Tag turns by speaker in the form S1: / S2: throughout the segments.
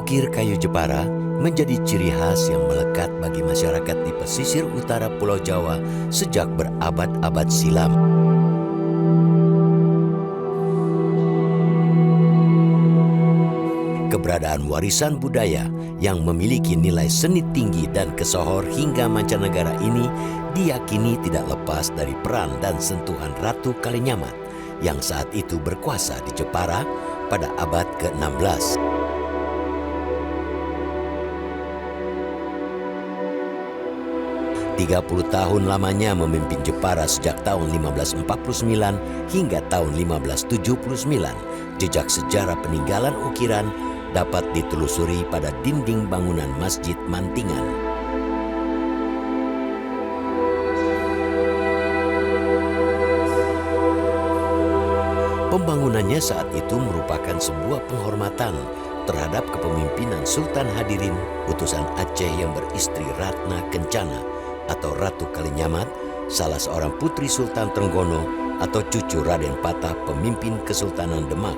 S1: Ukir kayu Jepara menjadi ciri khas yang melekat bagi masyarakat di pesisir utara Pulau Jawa sejak berabad-abad silam. Keberadaan warisan budaya yang memiliki nilai seni tinggi dan kesohor hingga mancanegara ini diyakini tidak lepas dari peran dan sentuhan Ratu Kalinyamat yang saat itu berkuasa di Jepara pada abad ke-16. Tiga 30 tahun lamanya memimpin Jepara sejak tahun 1549 hingga tahun 1579. Jejak sejarah peninggalan ukiran dapat ditelusuri pada dinding bangunan Masjid Mantingan. Pembangunannya saat itu merupakan sebuah penghormatan terhadap kepemimpinan Sultan Hadirin, utusan Aceh yang beristri Ratna Kencana atau Ratu Kalinyamat, salah seorang putri Sultan Trenggono atau cucu Raden Patah, pemimpin Kesultanan Demak.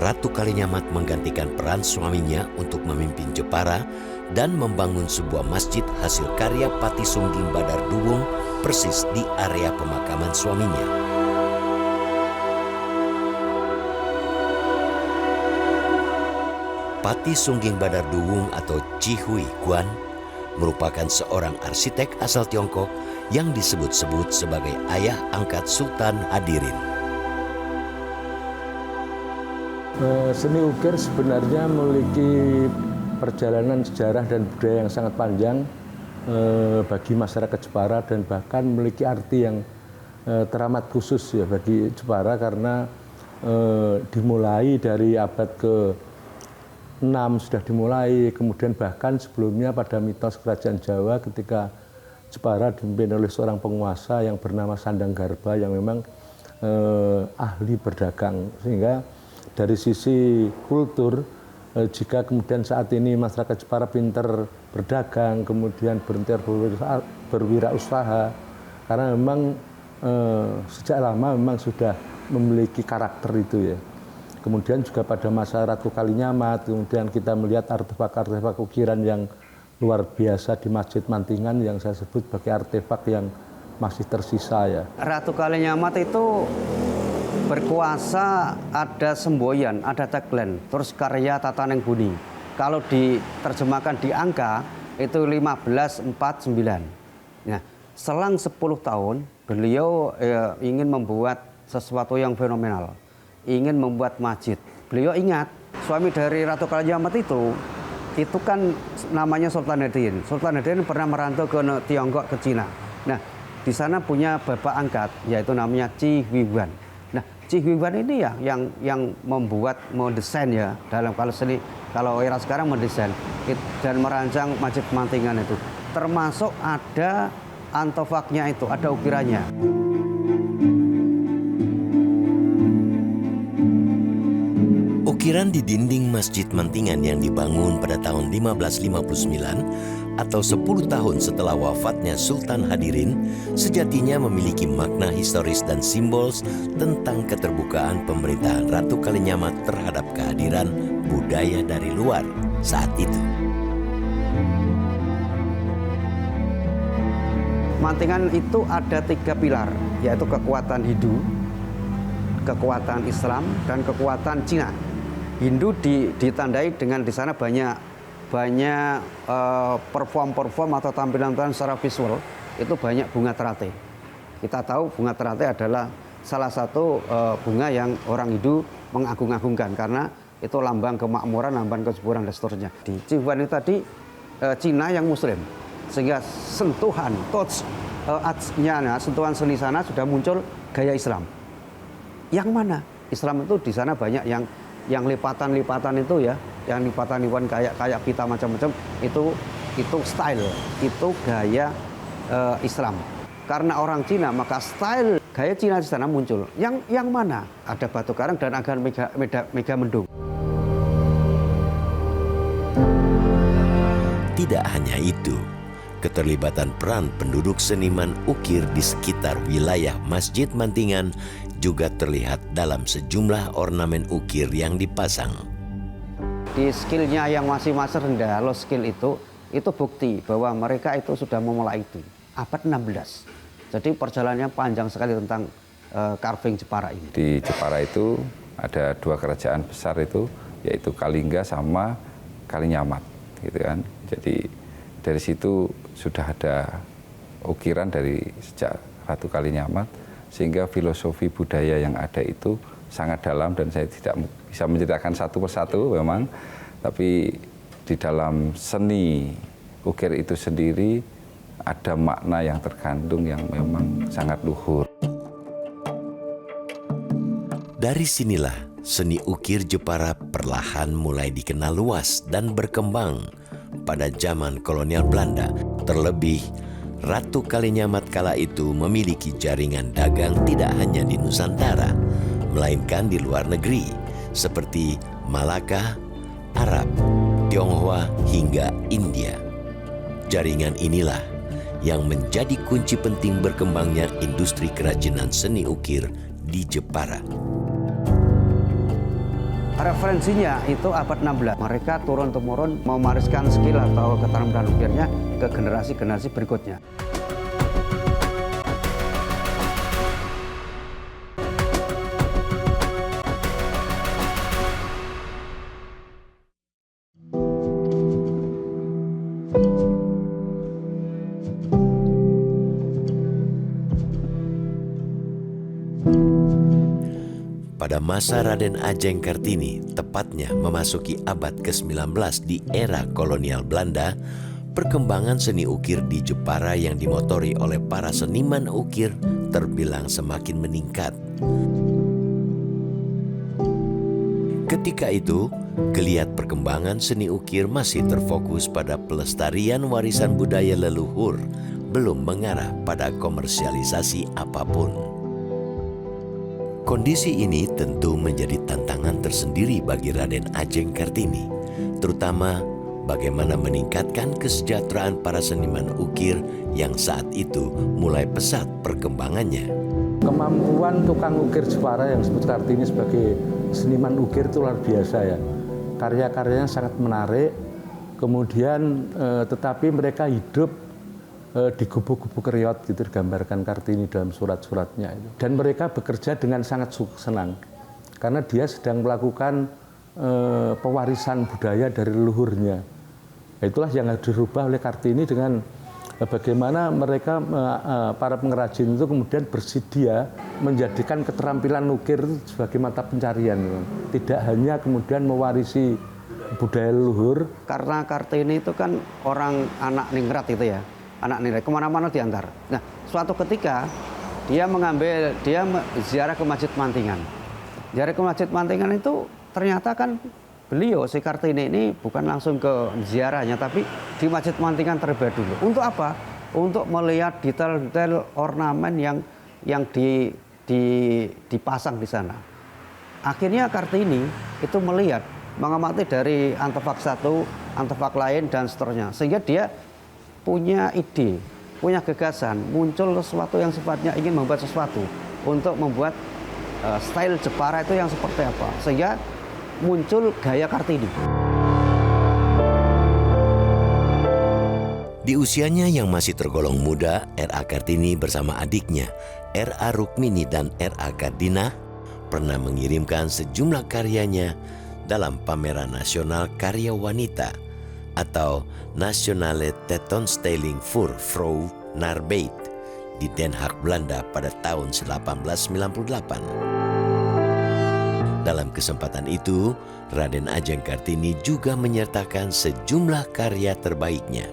S1: Ratu Kalinyamat menggantikan peran suaminya untuk memimpin Jepara dan membangun sebuah masjid hasil karya Pati Sungging Badar Duwung persis di area pemakaman suaminya. Pati Sungging Badar Duwung atau Chi Hui Guan merupakan seorang arsitek asal Tiongkok yang disebut-sebut sebagai ayah angkat Sultan Hadirin.
S2: Seni ukir sebenarnya memiliki perjalanan sejarah dan budaya yang sangat panjang bagi masyarakat Jepara dan bahkan memiliki arti yang teramat khusus ya bagi Jepara karena dimulai dari abad ke-6 sudah dimulai, kemudian bahkan sebelumnya pada mitos kerajaan Jawa ketika Jepara dipimpin oleh seorang penguasa yang bernama Sandanggarba yang memang ahli berdagang, sehingga dari sisi kultur jika kemudian saat ini masyarakat Jepara pintar berdagang, kemudian berwirausaha, karena memang sejak lama memang sudah memiliki karakter itu ya. Kemudian juga pada masa Ratu Kalinyamat, kemudian kita melihat artefak-artefak ukiran yang luar biasa di Masjid Mantingan yang saya sebut sebagai artefak yang masih tersisa ya.
S3: Ratu Kalinyamat itu berkuasa, ada semboyan, ada tagline, terus karya Tataneng Buni. Kalau diterjemahkan di angka itu 1549. Nah, selang 10 tahun beliau ingin membuat sesuatu yang fenomenal. Ingin membuat masjid. Beliau ingat suami dari Ratu Kalinyamat itu kan namanya Sultan Hadirin. Sultan Hadirin pernah merantau ke Tiongkok, ke Cina. Nah, di sana punya bapak angkat yaitu namanya Chi Hui Guan. Nah, Chi Hui Guan ini ya yang membuat, mendesain ya dalam kalau era sekarang mendesain dan merancang Masjid Mantingan itu. Termasuk ada antofaknya itu, ada ukirannya.
S1: Ukiran di dinding Masjid Mantingan yang dibangun pada tahun 1559 atau 10 tahun setelah wafatnya Sultan Hadirin sejatinya memiliki makna historis dan simbol tentang keterbukaan pemerintahan Ratu Kalinyamat terhadap kehadiran budaya dari luar saat itu.
S3: Mantingan itu ada 3 pilar, yaitu kekuatan Hindu, kekuatan Islam, dan kekuatan Cina. Hindu ditandai dengan di sana banyak perform atau tampilan secara visual itu banyak bunga teratai. Kita tahu bunga teratai adalah salah satu bunga yang orang Hindu mengagung-agungkan karena itu lambang kemakmuran, lambang kesuburan dan seterusnya. Di Cihuan itu tadi Cina yang Muslim, sehingga sentuhan sentuhan seni sana sudah muncul gaya Islam. Yang mana Islam itu di sana banyak yang lipatan-lipatan itu ya, yang lipatan-lipatan kayak pita macam-macam itu style, itu gaya Islam. Karena orang Cina maka style gaya Cina di sana muncul. Yang mana? Ada batu karang dan agar Megamendung.
S1: Tidak hanya itu, keterlibatan peran penduduk seniman ukir di sekitar wilayah Masjid Mantingan juga terlihat dalam sejumlah ornamen ukir yang dipasang.
S3: di skillnya yang masih rendah, low skill itu bukti bahwa mereka itu sudah memulai itu abad 16. Jadi perjalanannya panjang sekali tentang carving Jepara ini.
S4: Di Jepara itu ada 2 kerajaan besar itu, yaitu Kalingga sama Kalinyamat, gitu kan. Jadi dari situ sudah ada ukiran dari sejak Ratu Kalinyamat, sehingga filosofi budaya yang ada itu sangat dalam, dan saya tidak bisa menceritakan satu persatu memang, tapi di dalam seni ukir itu sendiri ada makna yang terkandung yang memang sangat luhur.
S1: Dari sinilah seni ukir Jepara perlahan mulai dikenal luas dan berkembang pada zaman kolonial Belanda. Terlebih, Ratu Kalinyamat kala itu memiliki jaringan dagang tidak hanya di Nusantara, melainkan di luar negeri, seperti Malaka, Arab, Tionghoa, hingga India. Jaringan inilah yang menjadi kunci penting berkembangnya industri kerajinan seni ukir di Jepara.
S3: Referensinya itu abad 16. Mereka turun-temurun mewariskan skill atau keterampilan ukirnya ke generasi-generasi berikutnya.
S1: Pada masa Raden Ajeng Kartini, tepatnya memasuki abad ke-19 di era kolonial Belanda, perkembangan seni ukir di Jepara yang dimotori oleh para seniman ukir terbilang semakin meningkat. Ketika itu, geliat perkembangan seni ukir masih terfokus pada pelestarian warisan budaya leluhur, belum mengarah pada komersialisasi apapun. Kondisi ini tentu menjadi tantangan tersendiri bagi Raden Ajeng Kartini, terutama bagaimana meningkatkan kesejahteraan para seniman ukir yang saat itu mulai pesat perkembangannya.
S2: Kemampuan tukang ukir Jepara yang disebut Kartini sebagai seniman ukir itu luar biasa ya. Karya-karyanya sangat menarik, kemudian tetapi mereka hidup di gubuk-gubuk reot gitu digambarkan Kartini dalam surat-suratnya itu. Dan mereka bekerja dengan sangat senang karena dia sedang melakukan pewarisan budaya dari leluhurnya. Itulah yang harus dirubah oleh Kartini dengan bagaimana mereka para pengrajin itu kemudian bersedia menjadikan keterampilan ukir sebagai mata pencarian, tidak hanya kemudian mewarisi budaya leluhur.
S3: Karena Kartini itu kan orang anak ningrat itu ya, anak ningrat kemana-mana diantar. Nah, suatu ketika dia ziarah ke Masjid Mantingan. Ziarah ke Masjid Mantingan itu ternyata kan beliau si Kartini ini bukan langsung ke ziarahnya, tapi di Masjid Mantingan terlebih dulu. Untuk apa? Untuk melihat detail-detail ornamen yang dipasang di sana. Akhirnya Kartini itu melihat, mengamati dari artefak satu, artefak lain dan seterusnya, sehingga dia punya ide, punya gagasan, muncul sesuatu yang sifatnya ingin membuat sesuatu untuk membuat style Jepara itu yang seperti apa, sehingga muncul gaya Kartini.
S1: Di usianya yang masih tergolong muda, R.A. Kartini bersama adiknya, R.A. Rukmini dan R.A. Kardina, pernah mengirimkan sejumlah karyanya dalam pameran nasional karya wanita atau Nationale Tentoonstelling voor Vrouw naar Beeld di Den Haag, Belanda pada tahun 1898. Dalam kesempatan itu, Raden Ajeng Kartini juga menyertakan sejumlah karya terbaiknya.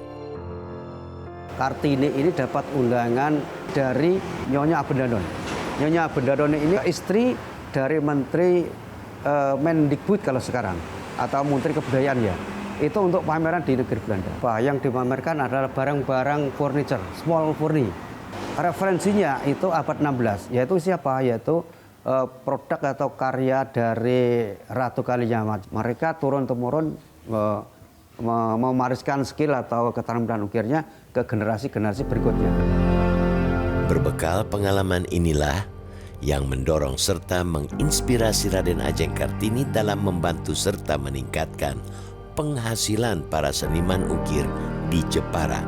S3: Kartini ini dapat undangan dari Nyonya Abendanon. Nyonya Abendanon ini istri dari Menteri Mendikbud kalau sekarang, atau Menteri Kebudayaan ya. Itu untuk pameran di negeri Belanda. Yang dipamerkan adalah barang-barang furniture, small furniture. Referensinya itu abad 16, yaitu siapa? Yaitu produk atau karya dari Ratu Kalinyamat. Mereka turun-temurun mewariskan skill atau keterampilan ukirnya ke generasi-generasi berikutnya.
S1: Berbekal pengalaman inilah yang mendorong serta menginspirasi Raden Ajeng Kartini dalam membantu serta meningkatkan penghasilan para seniman ukir di Jepara.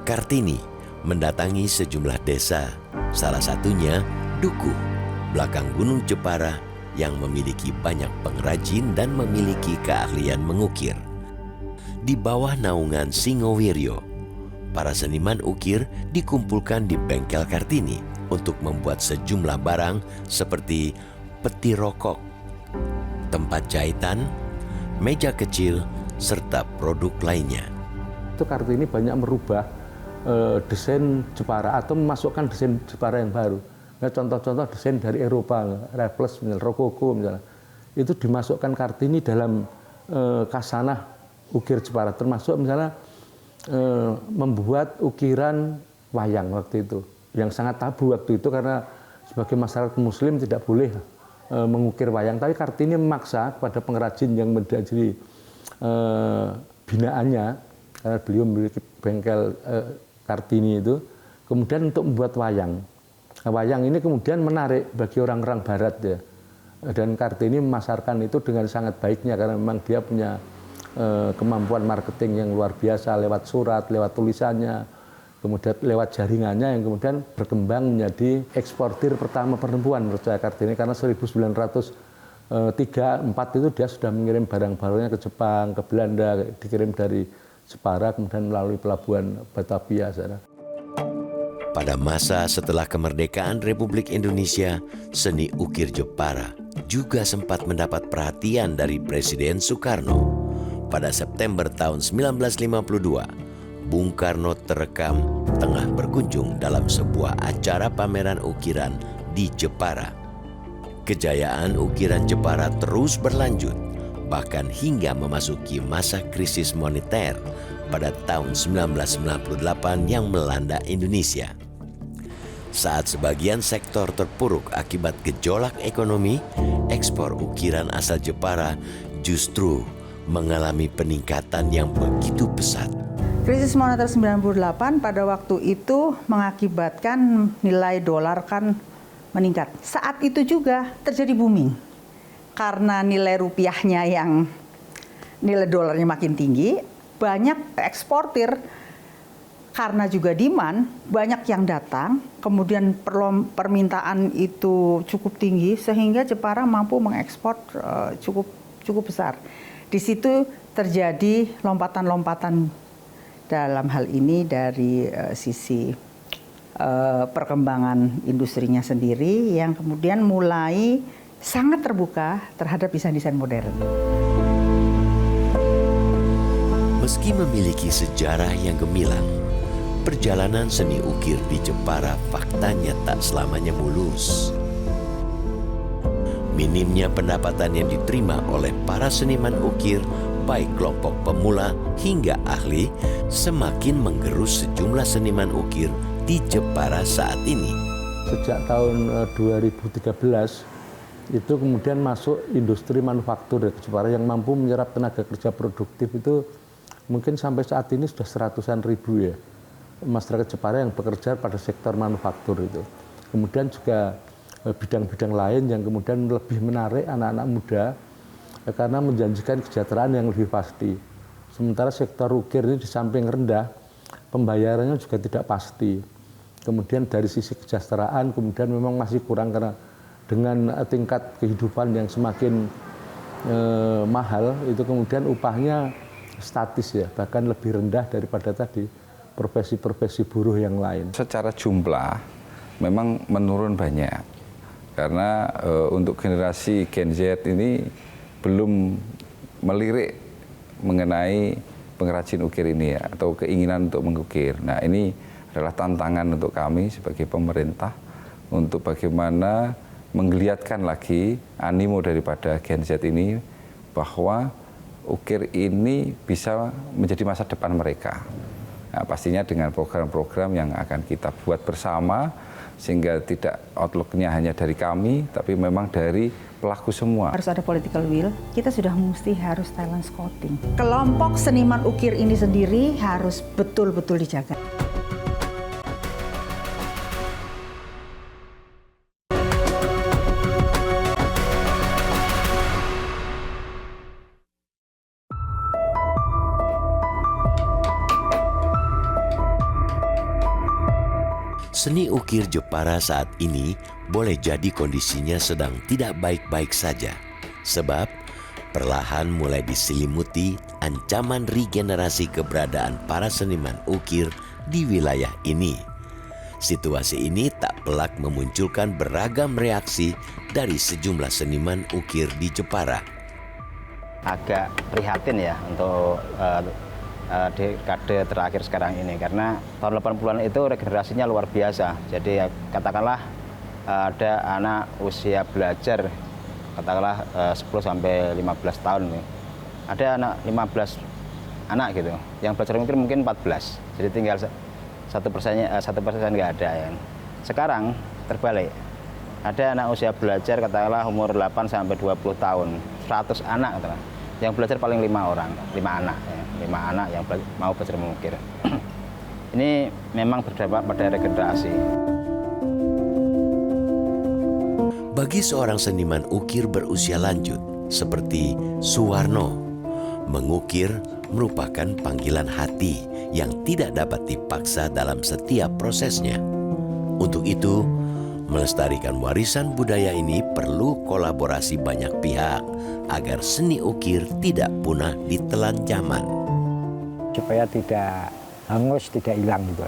S1: Kartini mendatangi sejumlah desa, salah satunya Dukuh, belakang Gunung Jepara yang memiliki banyak pengrajin dan memiliki keahlian mengukir. Di bawah naungan Singowiryo, para seniman ukir dikumpulkan di bengkel Kartini untuk membuat sejumlah barang seperti peti rokok, tempat jahitan, meja kecil, serta produk lainnya.
S2: Itu Kartini banyak merubah desain Jepara atau memasukkan desain Jepara yang baru. Nah, contoh-contoh desain dari Eropa, Raffles, misalnya, Rokoko, misalnya, itu dimasukkan Kartini dalam kasanah ukir Jepara, termasuk misalnya membuat ukiran wayang waktu itu, yang sangat tabu waktu itu karena sebagai masyarakat Muslim tidak boleh mengukir wayang. Tapi Kartini memaksa kepada pengrajin yang menjadi binaannya, karena beliau memiliki bengkel Kartini itu, kemudian untuk membuat wayang. Nah, wayang ini kemudian menarik bagi orang-orang Barat ya. Dan Kartini memasarkan itu dengan sangat baiknya karena memang dia punya kemampuan marketing yang luar biasa lewat surat, lewat tulisannya, kemudian lewat jaringannya yang kemudian berkembang menjadi eksportir pertama perempuan menurut saya Kartini, karena 1903-4 itu dia sudah mengirim barang-barangnya ke Jepang, ke Belanda, dikirim dari Jepara kemudian melalui pelabuhan Batavia sana.
S1: Pada masa setelah kemerdekaan Republik Indonesia, seni ukir Jepara juga sempat mendapat perhatian dari Presiden Soekarno. Pada September tahun 1952, Bung Karno terekam tengah berkunjung dalam sebuah acara pameran ukiran di Jepara. Kejayaan ukiran Jepara terus berlanjut, bahkan hingga memasuki masa krisis moneter pada tahun 1998 yang melanda Indonesia. Saat sebagian sektor terpuruk akibat gejolak ekonomi, ekspor ukiran asal Jepara justru mengalami peningkatan yang begitu pesat.
S5: Krisis moneter 98 pada waktu itu mengakibatkan nilai dolar kan meningkat. Saat itu juga terjadi booming. Karena nilai rupiahnya yang nilai dolarnya makin tinggi, banyak eksportir karena juga demand, banyak yang datang, kemudian permintaan itu cukup tinggi sehingga Jepara mampu mengekspor cukup besar. Di situ terjadi lompatan-lompatan dalam hal ini dari sisi perkembangan industrinya sendiri yang kemudian mulai sangat terbuka terhadap desain-desain modern.
S1: Meski memiliki sejarah yang gemilang, perjalanan seni ukir di Jepara faktanya tak selamanya mulus. Minimnya pendapatan yang diterima oleh para seniman ukir, baik kelompok pemula hingga ahli, semakin menggerus sejumlah seniman ukir di Jepara saat ini.
S2: Sejak tahun 2013, itu kemudian masuk industri manufaktur di Jepara yang mampu menyerap tenaga kerja produktif itu mungkin sampai saat ini sudah seratusan ribu ya. Masyarakat Jepara yang bekerja pada sektor manufaktur itu. Kemudian juga bidang-bidang lain yang kemudian lebih menarik anak-anak muda karena menjanjikan kesejahteraan yang lebih pasti. Sementara sektor ukir ini di samping rendah, pembayarannya juga tidak pasti. Kemudian dari sisi kesejahteraan kemudian memang masih kurang karena dengan tingkat kehidupan yang semakin mahal itu kemudian upahnya statis ya, bahkan lebih rendah daripada tadi profesi-profesi buruh yang lain.
S4: Secara jumlah memang menurun banyak. Karena untuk generasi Gen Z ini belum melirik mengenai pengrajin ukir ini ya, atau keinginan untuk mengukir. Nah, ini adalah tantangan untuk kami sebagai pemerintah untuk bagaimana menggeliatkan lagi animo daripada Gen Z ini bahwa ukir ini bisa menjadi masa depan mereka. Nah, pastinya dengan program-program yang akan kita buat bersama, sehingga tidak outlook-nya hanya dari kami, tapi memang dari pelaku semua.
S5: Harus ada political will, kita sudah mesti harus talent scouting. Kelompok seniman ukir ini sendiri harus betul-betul dijaga.
S1: Seni ukir Jepara saat ini boleh jadi kondisinya sedang tidak baik-baik saja. Sebab perlahan mulai diselimuti ancaman regenerasi keberadaan para seniman ukir di wilayah ini. Situasi ini tak pelak memunculkan beragam reaksi dari sejumlah seniman ukir di Jepara.
S6: Agak prihatin ya untuk dekade terakhir sekarang ini, karena tahun 80-an itu regenerasinya luar biasa. Jadi katakanlah ada anak usia belajar katakanlah 10 sampai 15 tahun nih. Ada anak 15 anak gitu yang belajar mungkin 14. Jadi tinggal 1% nggak ada ya. Sekarang terbalik. Ada anak usia belajar katakanlah umur 8 sampai 20 tahun, 100 anak katakanlah. Yang belajar paling 5 orang, 5 anak ya. 5 anak yang mau belajar mengukir. Ini memang berdampak pada regenerasi.
S1: Bagi seorang seniman ukir berusia lanjut seperti Suwarno, mengukir merupakan panggilan hati yang tidak dapat dipaksa dalam setiap prosesnya. Untuk itu, melestarikan warisan budaya ini perlu kolaborasi banyak pihak agar seni ukir tidak punah ditelan zaman.
S7: Supaya tidak hangus, tidak hilang gitu.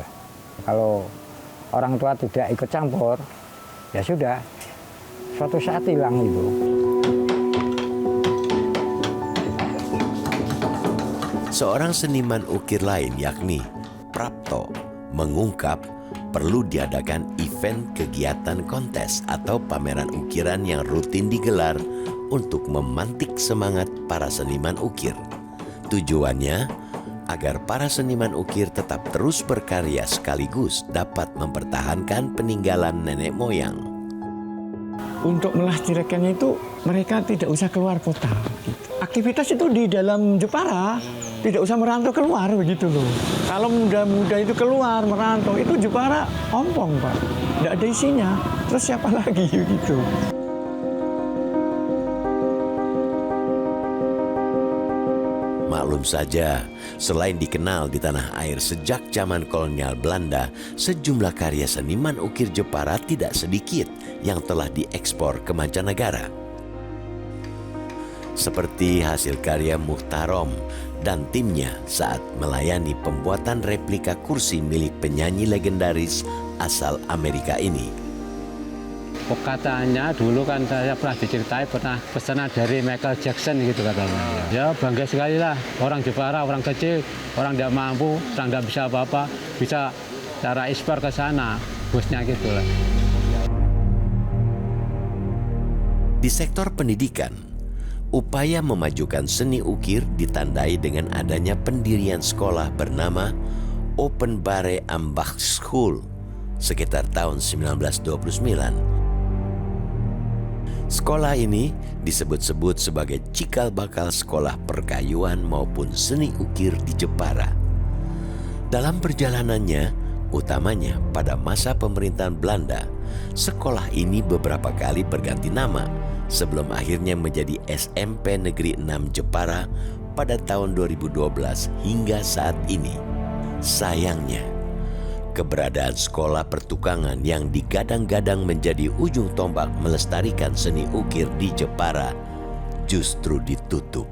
S7: Kalau orang tua tidak ikut campur, ya sudah, suatu saat hilang itu.
S1: Seorang seniman ukir lain yakni Prapto mengungkap perlu diadakan event kegiatan kontes atau pameran ukiran yang rutin digelar untuk memantik semangat para seniman ukir. Tujuannya agar para seniman ukir tetap terus berkarya sekaligus dapat mempertahankan peninggalan nenek moyang.
S8: Untuk melestarikannya itu mereka tidak usah keluar kota. Aktivitas itu di dalam Jepara, tidak usah merantau keluar begitu loh. Kalau muda-muda itu keluar merantau, itu Jepara ompong Pak, tidak ada isinya. Terus siapa lagi gitu?
S1: Maklum saja, selain dikenal di tanah air sejak zaman kolonial Belanda, sejumlah karya seniman ukir Jepara tidak sedikit yang telah diekspor ke mancanegara. Seperti hasil karya Muhtarom dan timnya saat melayani pembuatan replika kursi milik penyanyi legendaris asal Amerika ini.
S9: Katanya dulu kan saya pernah diceritai pernah pesanan dari Michael Jackson gitu katanya. Ya bangga sekali lah orang Jepara, orang kecil, orang tidak mampu, orang tidak bisa apa-apa, bisa cara ekspor ke sana, bosnya gitu lah.
S1: Di sektor pendidikan, upaya memajukan seni ukir ditandai dengan adanya pendirian sekolah bernama Openbare Ambachtsschool sekitar tahun 1929. Sekolah ini disebut-sebut sebagai cikal bakal sekolah perkayuan maupun seni ukir di Jepara. Dalam perjalanannya, utamanya pada masa pemerintahan Belanda, sekolah ini beberapa kali berganti nama sebelum akhirnya menjadi SMP Negeri 6 Jepara pada tahun 2012 hingga saat ini. Sayangnya, keberadaan sekolah pertukangan yang digadang-gadang menjadi ujung tombak melestarikan seni ukir di Jepara justru ditutup.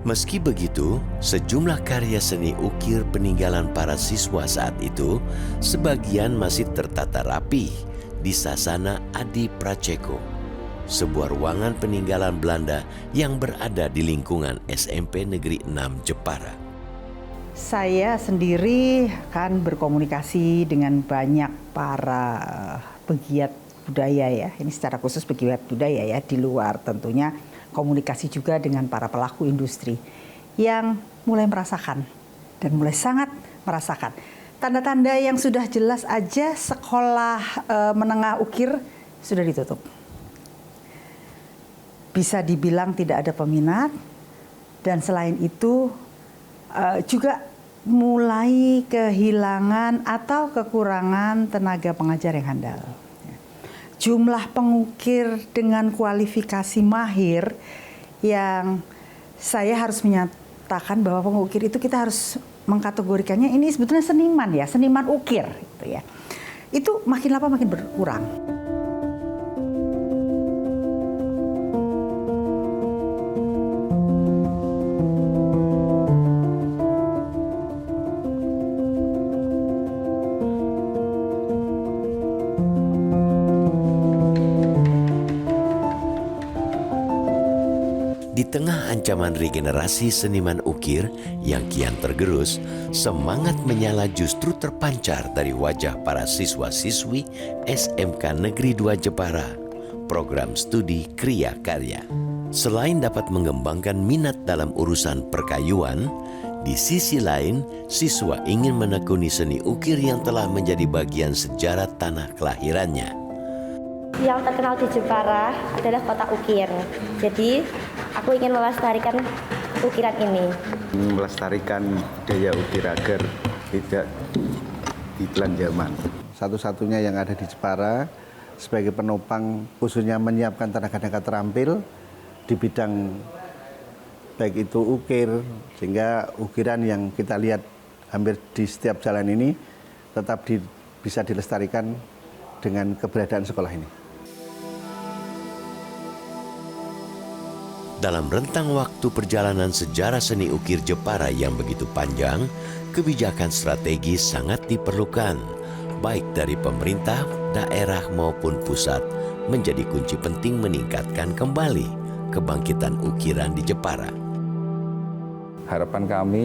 S1: Meski begitu, sejumlah karya seni ukir peninggalan para siswa saat itu sebagian masih tertata rapi di Sasana Adi Praceko, sebuah ruangan peninggalan Belanda yang berada di lingkungan SMP Negeri 6 Jepara.
S5: Saya sendiri kan berkomunikasi dengan banyak para pegiat budaya ya. Ini secara khusus pegiat budaya ya, di luar tentunya komunikasi juga dengan para pelaku industri yang mulai merasakan dan mulai sangat merasakan. Tanda-tanda yang sudah jelas aja sekolah menengah ukir sudah ditutup. Bisa dibilang tidak ada peminat dan selain itu juga mulai kehilangan atau kekurangan tenaga pengajar yang handal. Jumlah pengukir dengan kualifikasi mahir yang saya harus menyatakan bahwa pengukir itu kita harus mengkategorikannya ini sebetulnya seniman ya, seniman ukir gitu ya. itu makin lama makin berkurang.
S1: Di tengah ancaman regenerasi seniman ukir yang kian tergerus, semangat menyala justru terpancar dari wajah para siswa-siswi SMK Negeri 2 Jepara, program studi Kriya Karya. Selain dapat mengembangkan minat dalam urusan perkayuan, di sisi lain, siswa ingin menekuni seni ukir yang telah menjadi bagian sejarah tanah kelahirannya.
S10: Yang terkenal di Jepara adalah kota ukir. Jadi, aku ingin melestarikan ukiran ini.
S11: Melestarikan budaya ukir agar tidak ditelan zaman. Satu-satunya yang ada di Jepara sebagai penopang khususnya menyiapkan tenaga-tenaga terampil di bidang baik itu ukir, sehingga ukiran yang kita lihat hampir di setiap jalan ini tetap bisa dilestarikan dengan keberadaan sekolah ini.
S1: Dalam rentang waktu perjalanan sejarah seni ukir Jepara yang begitu panjang, kebijakan strategis sangat diperlukan, baik dari pemerintah, daerah maupun pusat, menjadi kunci penting meningkatkan kembali kebangkitan ukiran di Jepara.
S4: Harapan kami,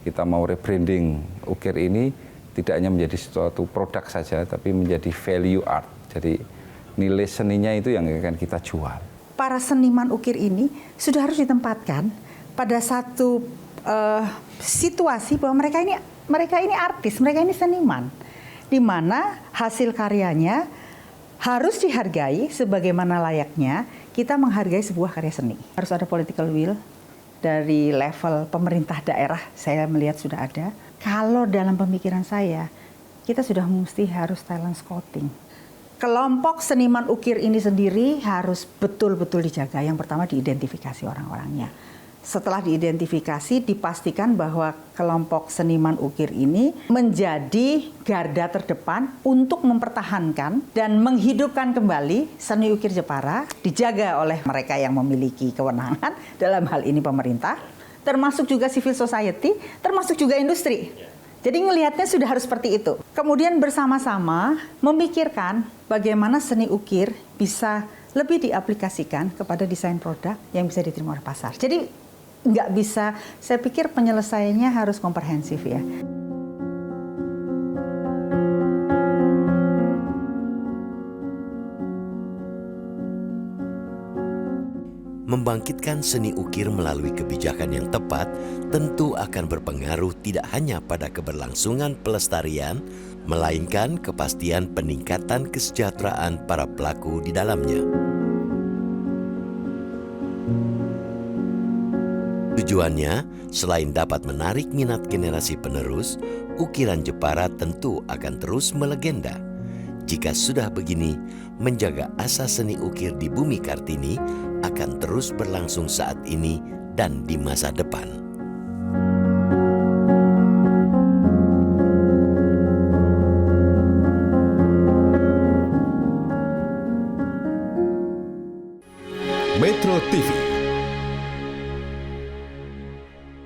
S4: kita mau rebranding ukir ini tidak hanya menjadi suatu produk saja, tapi menjadi value art. Jadi nilai seninya itu yang akan kita jual.
S5: Para seniman ukir ini sudah harus ditempatkan pada satu situasi bahwa mereka ini artis, mereka ini seniman, di mana hasil karyanya harus dihargai sebagaimana layaknya kita menghargai sebuah karya seni. Harus ada political will dari level pemerintah daerah, saya melihat sudah ada. Kalau dalam pemikiran saya, kita sudah mesti harus talent scouting. Kelompok seniman ukir ini sendiri harus betul-betul dijaga. Yang pertama diidentifikasi orang-orangnya. Setelah diidentifikasi, dipastikan bahwa kelompok seniman ukir ini menjadi garda terdepan untuk mempertahankan dan menghidupkan kembali seni ukir Jepara, dijaga oleh mereka yang memiliki kewenangan, dalam hal ini pemerintah, termasuk juga civil society, termasuk juga industri. Jadi ngelihatnya sudah harus seperti itu. Kemudian bersama-sama memikirkan bagaimana seni ukir bisa lebih diaplikasikan kepada desain produk yang bisa diterima oleh pasar. Jadi nggak bisa, saya pikir penyelesaiannya harus komprehensif ya.
S1: Membangkitkan seni ukir melalui kebijakan yang tepat tentu akan berpengaruh tidak hanya pada keberlangsungan pelestarian, melainkan kepastian peningkatan kesejahteraan para pelaku di dalamnya. Tujuannya, selain dapat menarik minat generasi penerus, ukiran Jepara tentu akan terus melegenda. Jika sudah begini, menjaga asa seni ukir di Bumi Kartini akan terus berlangsung saat ini dan di masa depan.